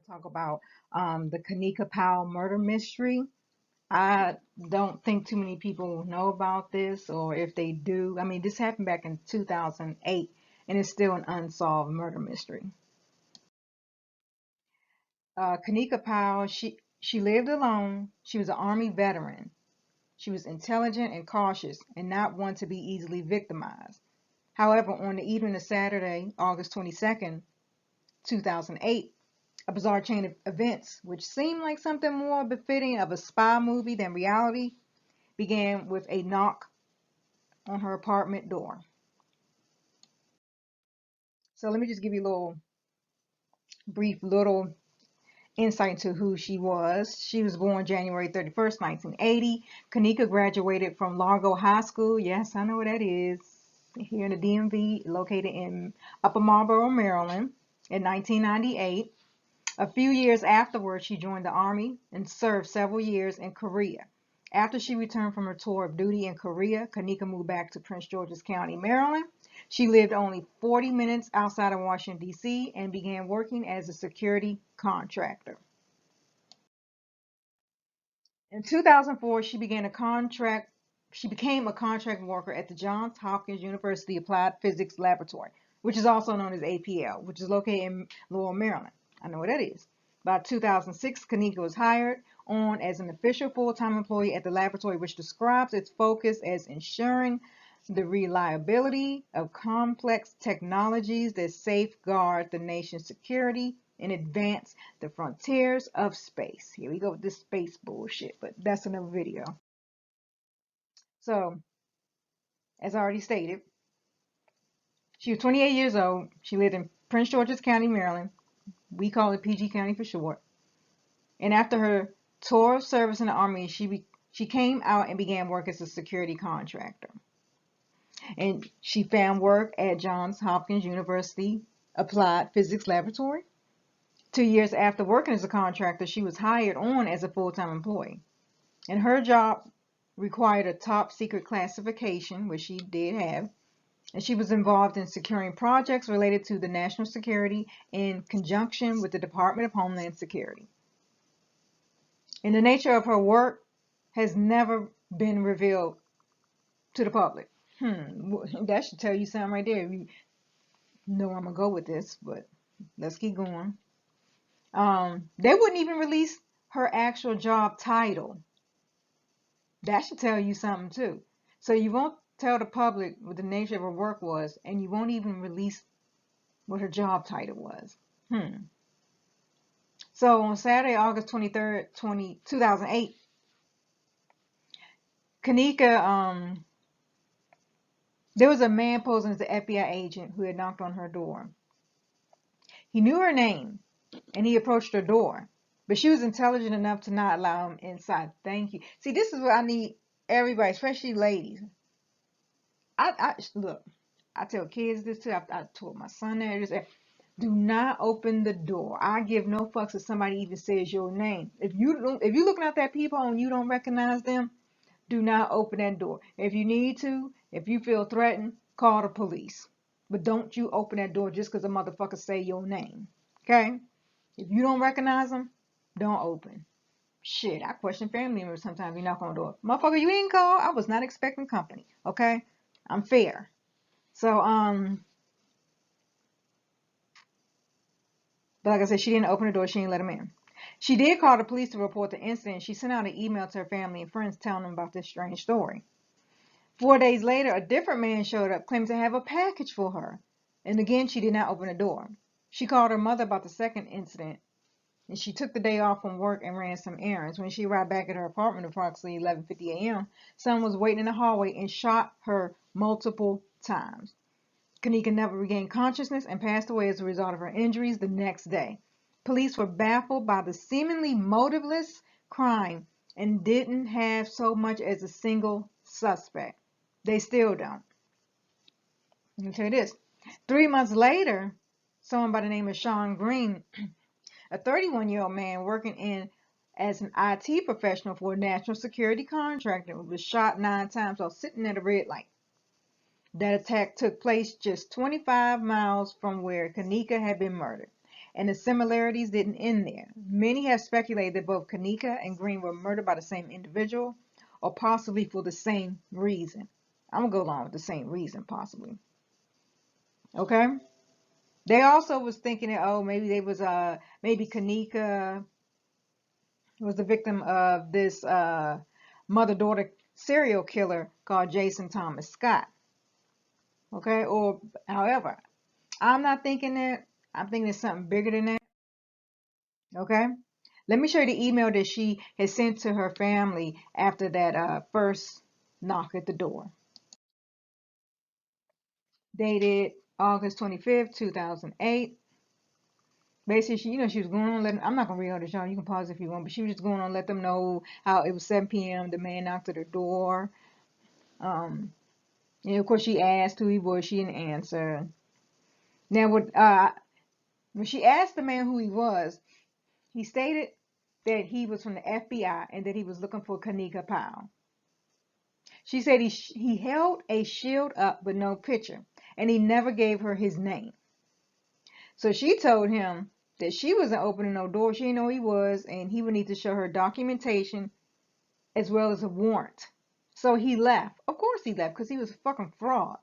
talk about the Kanika Powell murder mystery. I don't think too many people know about this, or if they do, I mean, this happened back in 2008, and it's still an unsolved murder mystery. Kanika Powell, she lived alone. She was an Army veteran. She was intelligent and cautious, and not one to be easily victimized. However, on the evening of Saturday, August 22nd, 2008, a bizarre chain of events, which seemed like something more befitting of a spy movie than reality, began with a knock on her apartment door. So let me just give you a brief little insight into who she was. She was born January 31st, 1980. Kanika graduated from Largo High School. Yes, I know what that is. Here in the DMV, located in Upper Marlboro, Maryland, in 1998. A few years afterwards, she joined the Army and served several years in Korea. After she returned from her tour of duty in Korea, Kanika moved back to Prince George's County, Maryland. She lived only 40 minutes outside of Washington, D.C., and began working as a security contractor. In 2004, she became a contract worker at the Johns Hopkins University Applied Physics Laboratory, which is also known as APL, which is located in Laurel, Maryland. I know what that is. By 2006, Kanika was hired on as an official full-time employee at the laboratory, which describes its focus as ensuring the reliability of complex technologies that safeguard the nation's security and advance the frontiers of space. Here we go with this space bullshit, but that's another video. So, as I already stated, she was 28 years old. She lived in Prince George's County, Maryland. We call it PG County for short. And after her tour of service in the Army, she came out and began work as a security contractor. And she found work at Johns Hopkins University Applied Physics Laboratory. 2 years after working as a contractor, she was hired on as a full-time employee. And her job required a top secret classification, which she did have. And she was involved in securing projects related to the national security in conjunction with the Department of Homeland Security. And the nature of her work has never been revealed to the public. That should tell you something right there. You know I'm gonna go with this, but let's keep going. They wouldn't even release her actual job title. That should tell you something too. So you won't tell the public what the nature of her work was, and you won't even release what her job title was. So on Saturday, August 23rd, 2008, Kanika, there was a man posing as an FBI agent who had knocked on her door. He knew her name, and he approached her door, but she was intelligent enough to not allow him inside. Thank you. See, this is what I need everybody, especially ladies. Look. I tell kids this too. I told my son that. Do not open the door. I give no fucks if somebody even says your name. If you're looking at that peephole and you don't recognize them, do not open that door. If you need to, if you feel threatened, call the police. But don't you open that door just because a motherfucker say your name. Okay? If you don't recognize them, don't open. Shit, I question family members sometimes. You knock on the door. Motherfucker, you didn't call. I was not expecting company. Okay? I'm fair. So, but like I said, she didn't open the door. She didn't let him in. She did call the police to report the incident. She sent out an email to her family and friends telling them about this strange story. 4 days later, a different man showed up claiming to have a package for her. And again, she did not open the door. She called her mother about the second incident, and she took the day off from work and ran some errands. When she arrived back at her apartment approximately 11:50 a.m., someone was waiting in the hallway and shot her multiple times. Kanika never regained consciousness and passed away as a result of her injuries the next day. Police were baffled by the seemingly motiveless crime and didn't have so much as a single suspect. They still don't. Let me tell you this. 3 months later, someone by the name of Sean Green, a 31-year-old man working in as an IT professional for a national security contractor, was shot 9 times while sitting at a red light. That attack took place just 25 miles from where Kanika had been murdered. and the similarities didn't end there. Many have speculated that both Kanika and Green were murdered by the same individual, or possibly for the same reason. I'm gonna go along with the same reason, possibly. Okay. They also was thinking that, oh, maybe they was maybe Kanika was the victim of this mother-daughter serial killer called Jason Thomas Scott. Okay, or however, I'm not thinking that. I'm thinking it's something bigger than that. Okay, let me show you the email that she had sent to her family after that first knock at the door. Dated August 25th, 2008. Basically, she was going on letting, I'm not going to read all this, y'all. You can pause if you want, but she was just going on let them know how it was 7 p.m. The man knocked at her door. And of course, she asked who he was. She didn't answer. Now, when she asked the man who he was, he stated that he was from the FBI and that he was looking for Kanika Powell. She said he held a shield up but no picture, and he never gave her his name. So she told him that she wasn't opening no door. She didn't know who he was, and he would need to show her documentation as well as a warrant. So he left. Of course he left, because he was a fucking fraud.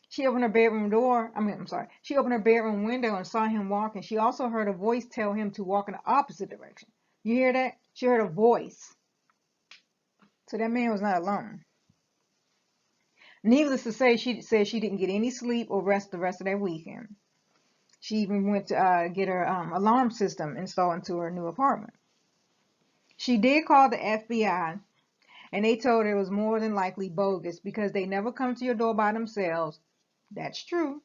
She opened her bedroom door. I'm sorry. She opened her bedroom window and saw him walking. She also heard a voice tell him to walk in the opposite direction. You hear that? She heard a voice. So that man was not alone. Needless to say, she said she didn't get any sleep or rest the rest of that weekend. She even went to get her alarm system installed into her new apartment. She did call the FBI, and they told her it was more than likely bogus because they never come to your door by themselves. That's true.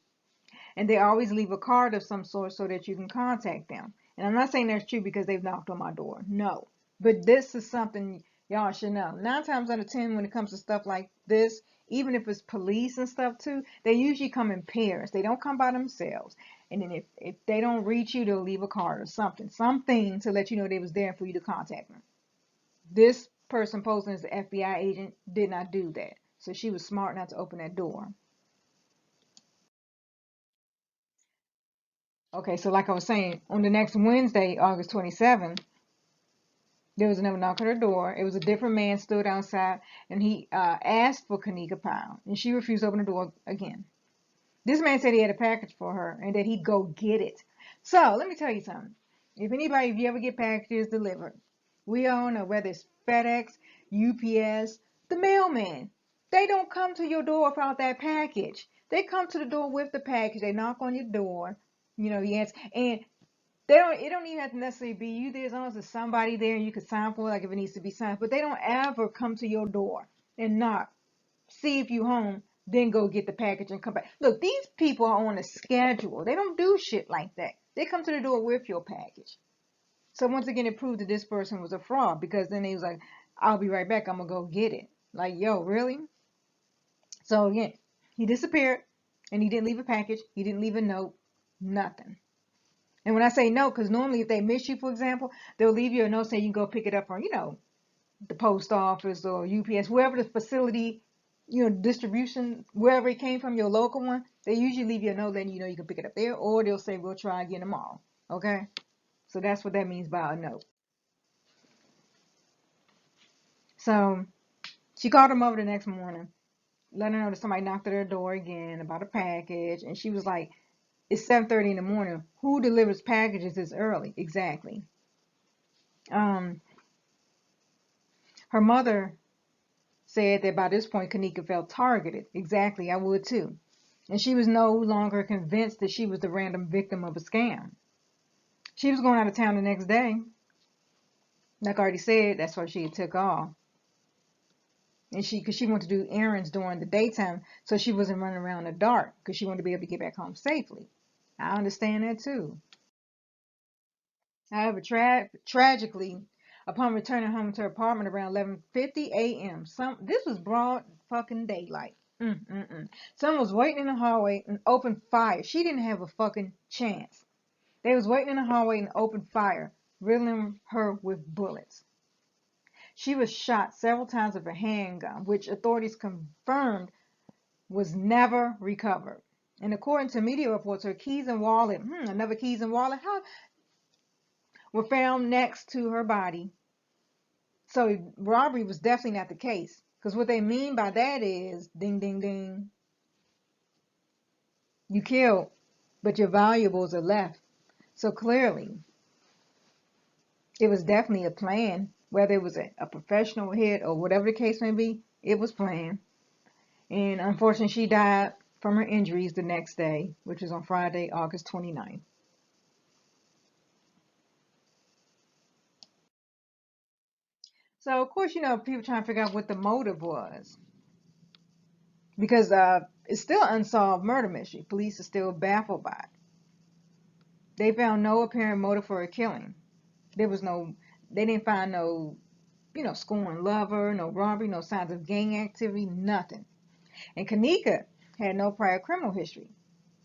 And they always leave a card of some sort so that you can contact them. And I'm not saying that's true because they've knocked on my door. No. But this is something y'all should know. 9 times out of 10 when it comes to stuff like this, even if it's police and stuff too, they usually come in pairs. They don't come by themselves. And then if they don't reach you, they'll leave a card or something to let you know they was there for you to contact them. This person posing as the FBI agent did not do that. So she was smart not to open that door. Okay, so like I was saying, on the next Wednesday, August 27th, there was another knock at her door. It was a different man stood outside, and he asked for Kanika Powell, and she refused to open the door again. This man said he had a package for her and that he'd go get it. So let me tell you something. If you ever get packages delivered, we all know whether it's FedEx, UPS, the mailman, they don't come to your door without that package. They come to the door with the package. They knock on your door. You answer, and it don't even have to necessarily be you there as long as there's somebody there and you can sign for it, like if it needs to be signed. But they don't ever come to your door and knock, see if you home, then go get the package and come back. Look, these people are on a schedule. They don't do shit like that. They come to the door with your package. So once again, it proved that this person was a fraud, because then he was like, I'll be right back. I'm going to go get it. Like, yo, really? So again, he disappeared and he didn't leave a package. He didn't leave a note. Nothing. And when I say no, because normally if they miss you, for example, they'll leave you a note saying you can go pick it up from, the post office or UPS, wherever the facility, distribution, wherever it came from, your local one. They usually leave you a note letting you know you can pick it up there, or they'll say we'll try again tomorrow. Okay? So that's what that means by a note. So she called him over the next morning, letting her know that somebody knocked at her door again about a package, and she was like, it's 7:30 in the morning. Who delivers packages this early? Exactly. Um, Her mother said that by this point Kanika felt targeted. Exactly, I would too. And she was no longer convinced that she was the random victim of a scam. She was going out of town the next day. Like I already said, that's why she had took off. And because she wanted to do errands during the daytime, so she wasn't running around in the dark, because she wanted to be able to get back home safely. I understand that too. However, tragically, upon returning home to her apartment around 11:50 a.m., this was broad fucking daylight. Someone was waiting in the hallway and opened fire. She didn't have a fucking chance. They was waiting in the hallway and opened fire, riddling her with bullets. She was shot several times with a handgun, which authorities confirmed was never recovered. And according to media reports, her keys and wallet, another keys and wallet, were found next to her body. So robbery was definitely not the case. Because what they mean by that is, ding, ding, ding, you killed, but your valuables are left. So clearly, it was definitely a plan. Whether it was a professional hit or whatever the case may be, it was planned. And unfortunately, she died from her injuries the next day, which was on Friday, August 29th. So, of course, people trying to figure out what the motive was. Because it's still an unsolved murder mystery. Police are still baffled by it. They found no apparent motive for her killing. There was no, they didn't find no, scorn lover, no robbery, no signs of gang activity, nothing. And Kanika had no prior criminal history.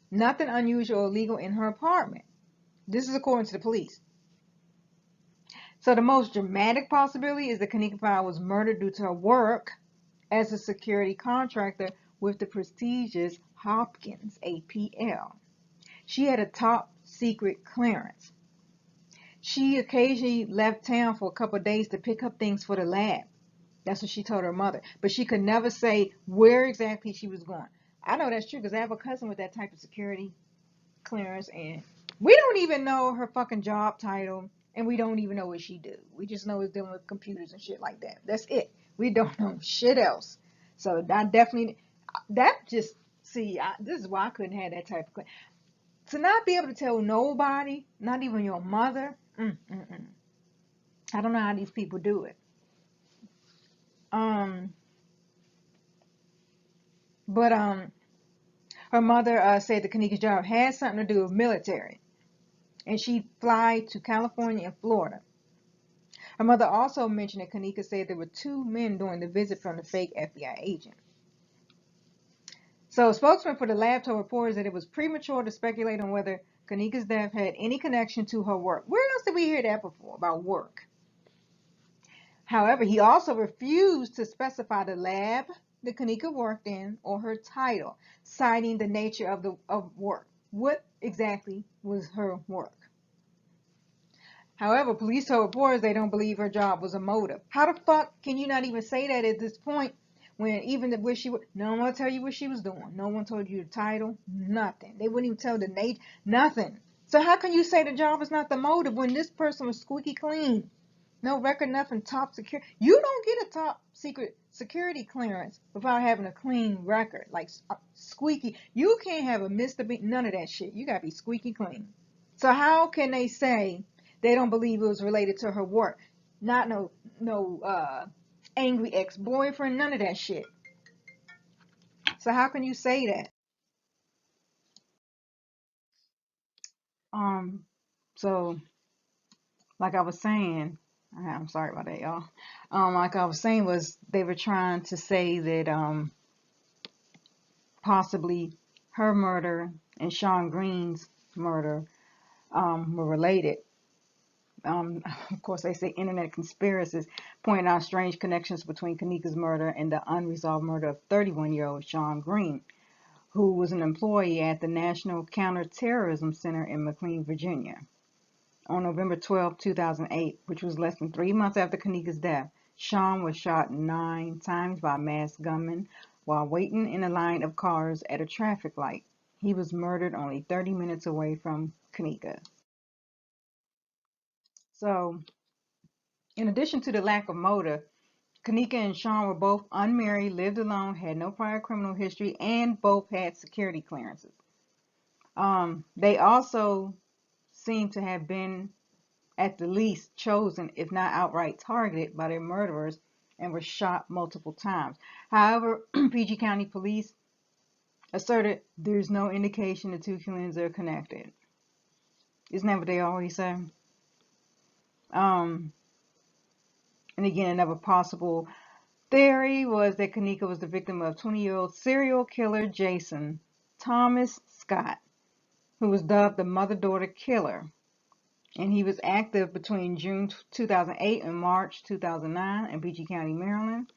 Nothing unusual or illegal in her apartment. This is according to the police. So the most dramatic possibility is that Kanika Powell was murdered due to her work as a security contractor with the prestigious Hopkins APL. She had a top secret clearance. She occasionally left town for a couple of days to pick up things for the lab. That's what she told her mother. But she could never say where exactly she was going. I know that's true because I have a cousin with that type of security clearance, and we don't even know her fucking job title, and we don't even know what she do. We just know it's dealing with computers and shit like that. That's it. We don't know shit else. So I definitely, that just, see, this is why I couldn't have that type of clearance. To not be able to tell nobody, not even your mother, I don't know how these people do it. Um, but her mother said the Kanika's job had something to do with military, and she'd fly to California and Florida. Her mother also mentioned that Kanika said there were two men during the visit from the fake FBI agent. So a spokesman for the lab told reporters that it was premature to speculate on whether Kanika's death had any connection to her work. Where else did we hear that before about work? However, he also refused to specify the lab that Kanika worked in or her title, citing the nature of work. What exactly was her work? However, police told reporters they don't believe her job was a motive. How the fuck can you not even say that at this point when even where she was, no one will tell you what she was doing. No one told you the title, nothing. They wouldn't even tell the nature, nothing. So how can you say the job is not the motive when this person was squeaky clean? No record, nothing, top secure. You don't get a top secret security clearance without having a clean record, like squeaky. You can't have a misdemeanor, none of that shit. You gotta be squeaky clean. So how can they say they don't believe it was related to her work? Not no angry ex-boyfriend, none of that shit. So how can you say that? Um, so like I was saying, I'm sorry about that, y'all. Like I was saying, was they were trying to say that possibly her murder and Sean Green's murder were related. Of course, they say internet conspiracies pointing out strange connections between Kanika's murder and the unresolved murder of 31-year-old Sean Green, who was an employee at the National Counterterrorism Center in McLean, Virginia. On November 12, 2008, which was less than 3 months after Kanika's death, Sean was shot 9 times by a masked gunman while waiting in a line of cars at a traffic light. He was murdered only 30 minutes away from Kanika. So, in addition to the lack of motive, Kanika and Sean were both unmarried, lived alone, had no prior criminal history, and both had security clearances. They also seem to have been at the least chosen, if not outright targeted, by their murderers and were shot multiple times. However, PG County Police asserted there's no indication the two killings are connected. Isn't that what they always say? Um, and again, another possible theory was that Kanika was the victim of 20-year-old serial killer Jason Thomas Scott, who was dubbed the mother-daughter killer. And he was active between June 2008 and March 2009 in PG County, Maryland.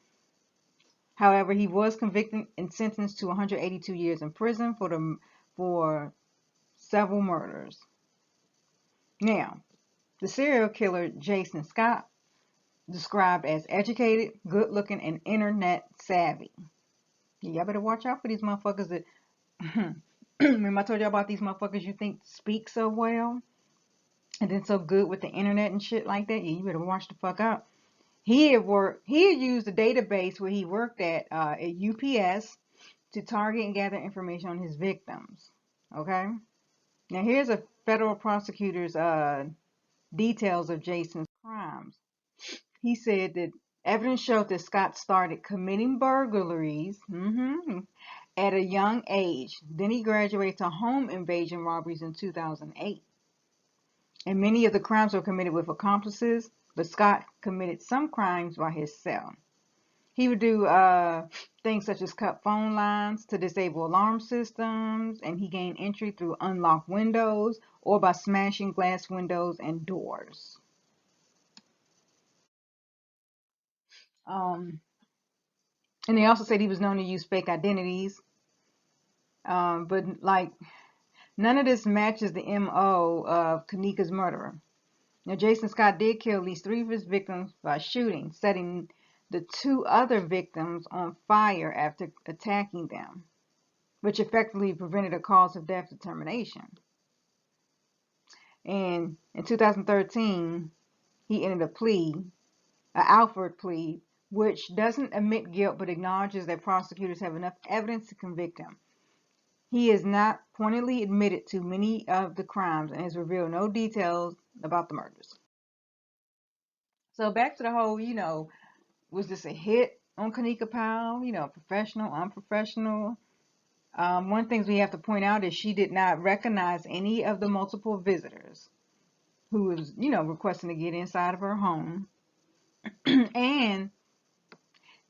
However, he was convicted and sentenced to 182 years in prison for for several murders. Now, the serial killer Jason Scott, described as educated, good-looking, and internet savvy. Y'all better watch out for these motherfuckers that remember I told y'all about these motherfuckers you think speak so well and then so good with the internet and shit like that? Yeah, you better watch the fuck out. He had used a database where he worked at UPS to target and gather information on his victims. Okay? Now here's a federal prosecutor's details of Jason's crimes. He said that evidence showed that Scott started committing burglaries at a young age. Then he graduated to home invasion robberies in 2008. And many of the crimes were committed with accomplices, but Scott committed some crimes by himself. He would do things such as cut phone lines to disable alarm systems, and he gained entry through unlocked windows or by smashing glass windows and doors. And they also said he was known to use fake identities, but like none of this matches the MO of Kanika's murderer. Now, Jason Scott did kill at least 3 of his victims by shooting, setting the 2 other victims on fire after attacking them, which effectively prevented a cause of death determination. And in 2013, he entered a plea, an Alford plea, which doesn't admit guilt but acknowledges that prosecutors have enough evidence to convict him. He has not pointedly admitted to many of the crimes and has revealed no details about the murders. So back to the whole, was this a hit on Kanika Powell? Professional, unprofessional. One thing we have to point out is she did not recognize any of the multiple visitors who was, requesting to get inside of her home. And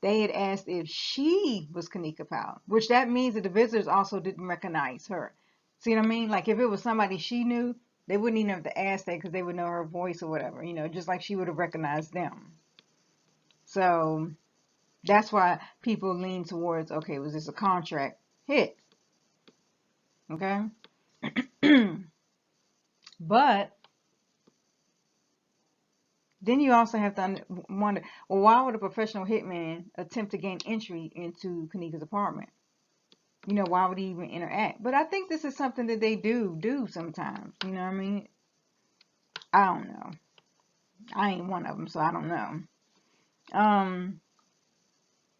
they had asked if she was Kanika Powell, which that means that the visitors also didn't recognize her. See what I mean? Like if it was somebody she knew, they wouldn't even have to ask that because they would know her voice or whatever, just like she would have recognized them. So that's why people lean towards, okay, was this a contract hit? Okay. But then you also have to wonder, well, why would a professional hitman attempt to gain entry into Kanika's apartment? Why would he even interact? But I think this is something that they do sometimes. You know what I mean? I don't know. I ain't one of them, so I don't know.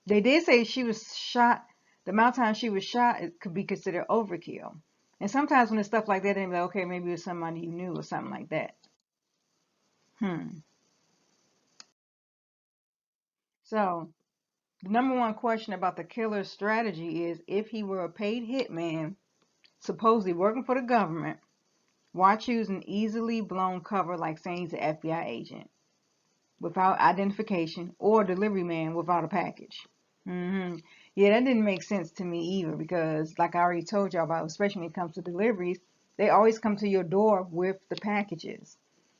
They did say she was shot. The amount of time she was shot, it could be considered overkill. And sometimes when it's stuff like that, they're like, okay, maybe it was somebody you knew or something like that. So the number one question about the killer's strategy is if he were a paid hitman, supposedly working for the government, why choose an easily blown cover like saying he's an FBI agent without identification or a delivery man without a package? Yeah, that didn't make sense to me either because, like I already told y'all about, especially when it comes to deliveries, they always come to your door with the packages.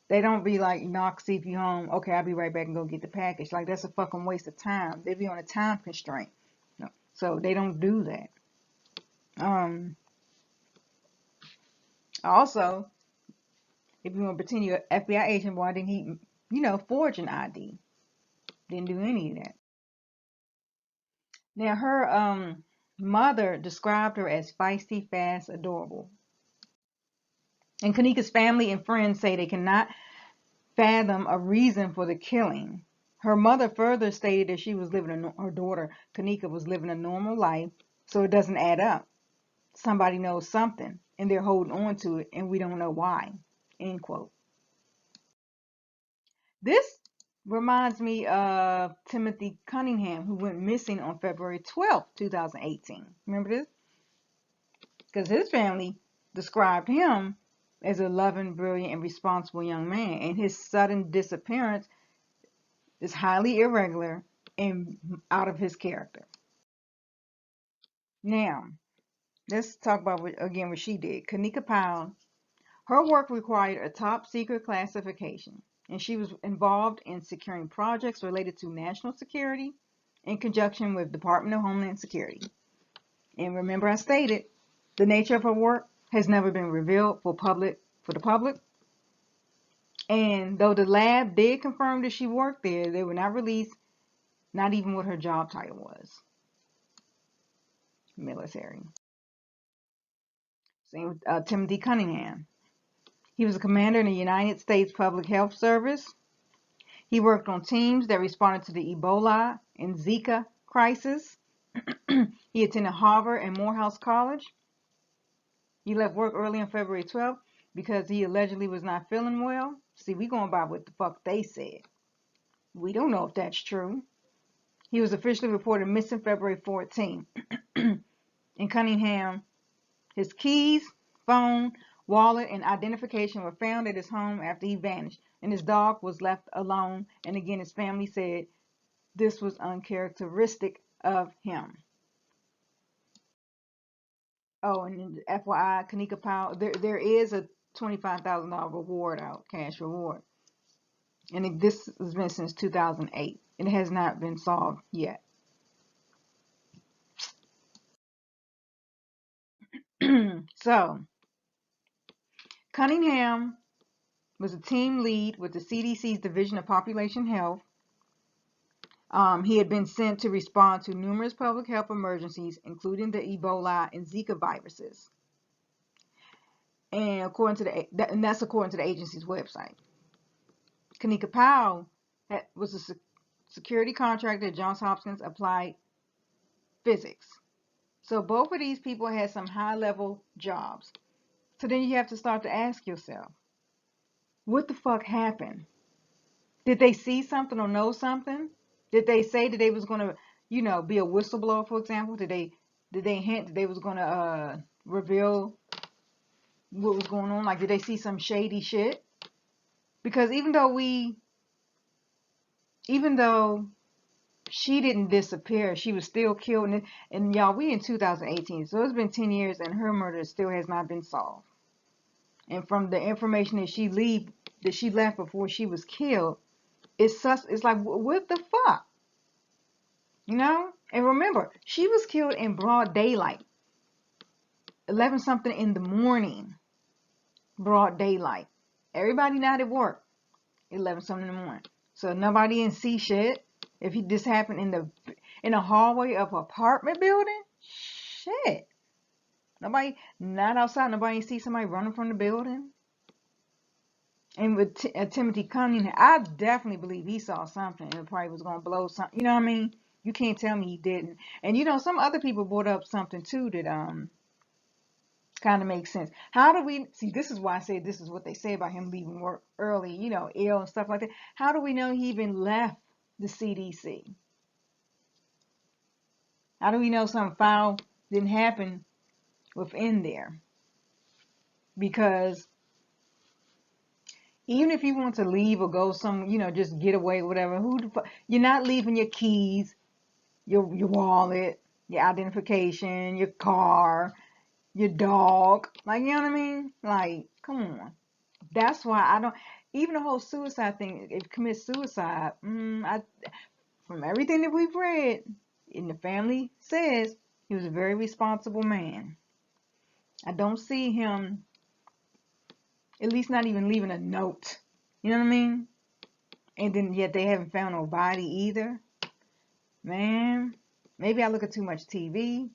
They don't be like, knock, see if you home. Okay, I'll be right back and go get the package. Like, that's a fucking waste of time. They be on a time constraint. No. So they don't do that. Also, if you want to pretend you're an FBI agent, why didn't he, forge an ID? Didn't do any of that. Now, her mother described her as feisty, fast, adorable. And Kanika's family and friends say they cannot fathom a reason for the killing. Her mother further stated that her daughter, Kanika, was living a normal life, so it doesn't add up. Somebody knows something, and they're holding on to it, and we don't know why. End quote. This reminds me of Timothy Cunningham, who went missing on February 12th, 2018. Remember this? Because his family described him as a loving, brilliant, and responsible young man, and his sudden disappearance is highly irregular and out of his character. Now, let's talk about what she did. Kanika Powell, her work required a top secret classification, and she was involved in securing projects related to national security in conjunction with Department of Homeland Security. And remember I stated, she was a The nature of her work has never been revealed for the public. And though the lab did confirm that she worked there, they were not released, not even what her job title was. Military. Same with Timothy Cunningham. He was a commander in the United States Public Health Service. He worked on teams that responded to the Ebola and Zika crisis. He attended Harvard and Morehouse College. He left work early on February 12th because he allegedly was not feeling well. See, we going by what the fuck they said. We don't know if that's true. He was officially reported missing February 14th. In Cunningham, his keys, phone, wallet, and identification were found at his home after he vanished, and his dog was left alone. And again, his family said this was uncharacteristic of him. Oh, and FYI, Kanika Powell, there is a $25,000 reward out, cash reward. And this has been since 2008. It has not been solved yet. So, Cunningham was a team lead with the CDC's Division of Population Health. He had been sent to respond to numerous public health emergencies, including the Ebola and Zika viruses. And that's according to the agency's website. Kanika Powell was a security contractor at Johns Hopkins Applied Physics. So both of these people had some high-level jobs. So then you have to start to ask yourself, what the fuck happened? Did they see something or know something? Did they say that they was gonna, be a whistleblower, for example? Did they hint that they was gonna reveal what was going on? Like, did they see some shady shit? Because even though she didn't disappear, she was still killed. And y'all, we in 2018, so it's been 10 years, and her murder still has not been solved. And from the information that she left before she was killed, it's like, what the fuck? And remember, she was killed in broad daylight, 11 something in the morning, broad daylight. Everybody not at work, 11 something in the morning. So nobody didn't see shit. If this happened in the hallway of an apartment building, shit. Nobody, not outside, nobody see somebody running from the building. And with Timothy Cunningham, I definitely believe he saw something and it probably was going to blow something. You know what I mean? You can't tell me he didn't. And some other people brought up something too that kind of makes sense. How do we see? This is why I say this is what they say about him leaving work early, ill and stuff like that. How do we know he even left the CDC? How do we know something foul didn't happen within there? Because even if you want to leave or go just get away, whatever, you're not leaving your keys, your wallet, your identification, your car, your dog. Like, you know what I mean? Like, come on. That's why I don't, even the whole suicide thing, if you commit suicide, from everything that we've read, and the family says, he was a very responsible man. I don't see him, at least not even leaving a note. You know what I mean? And then yet they haven't found no body either. Man, maybe I look at too much TV,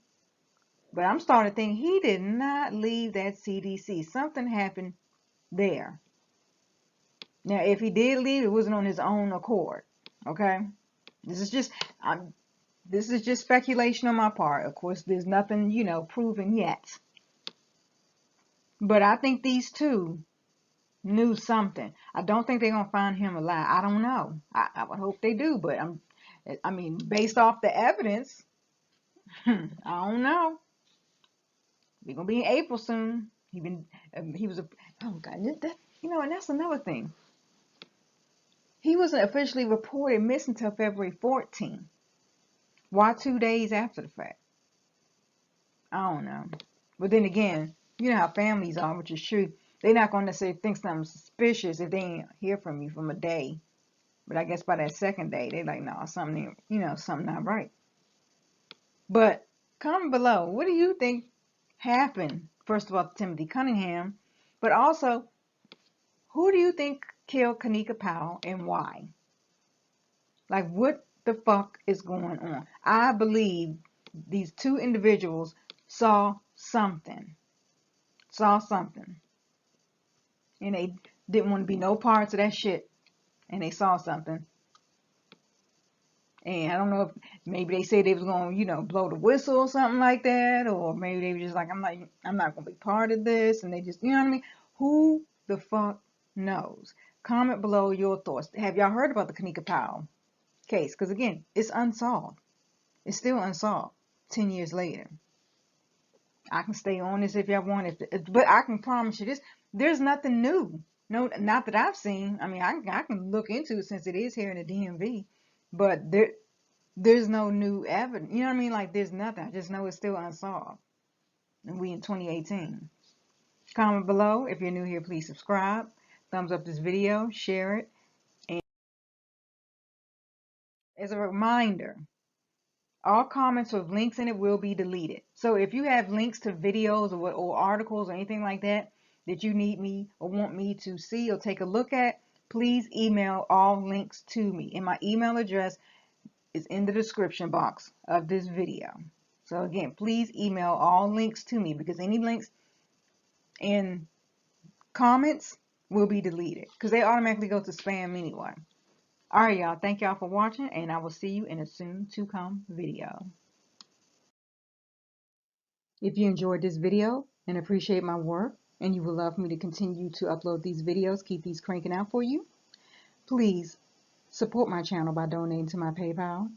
but I'm starting to think he did not leave that CDC. Something happened there. Now, if he did leave, it wasn't on his own accord. Okay, this is just speculation on my part. Of course, there's nothing proven yet. But I think these two knew something. I don't think they're gonna find him alive. I don't know. I would hope they do, but based off the evidence, I don't know. We're gonna be in April soon. He was a oh god, and that's another thing. He wasn't officially reported missing until February 14th. Why 2 days after the fact? I don't know. But then again, you know how families are, which is true. They're not going to necessarily think something suspicious if they ain't hear from you from a day. But I guess by that second day, they're like, no, something not right. But comment below. What do you think happened, first of all, to Timothy Cunningham, but also, who do you think killed Kanika Powell and why? Like, what the fuck is going on? I believe these two individuals saw something, and they didn't want to be no parts of that shit, and they saw something. And I don't know if maybe they said they was gonna, blow the whistle or something like that, or maybe they were just like, I'm not gonna be part of this, and they just, you know what I mean? Who the fuck knows? Comment below your thoughts. Have y'all heard about the Kanika Powell case? Because again, it's unsolved. It's still unsolved. 10 years later, I can stay on this if y'all want it, but I can promise you this: there's nothing new. No, not that I've seen. I mean, I can look into it since it is here in the DMV, but there's no new evidence. You know what I mean? Like, there's nothing. I just know it's still unsolved. And we in 2018. Comment below. If you're new here, please subscribe. Thumbs up this video. Share it. And as a reminder, all comments with links in it will be deleted. So if you have links to videos or articles or anything like that that you need me or want me to see or take a look at, please email all links to me. And my email address is in the description box of this video. So again, please email all links to me, because any links in comments will be deleted because they automatically go to spam anyway. All right, y'all. Thank y'all for watching, and I will see you in a soon to come video. If you enjoyed this video and appreciate my work, and you would love me to continue to upload these videos, keep these cranking out for you, please support my channel by donating to my PayPal.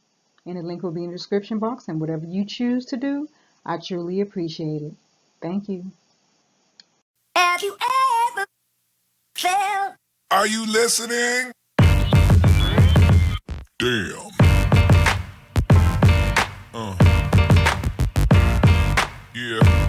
And the link will be in the description box. And whatever you choose to do, I truly appreciate it. Thank you. Have you ever felt? Are you listening? Damn. Yeah.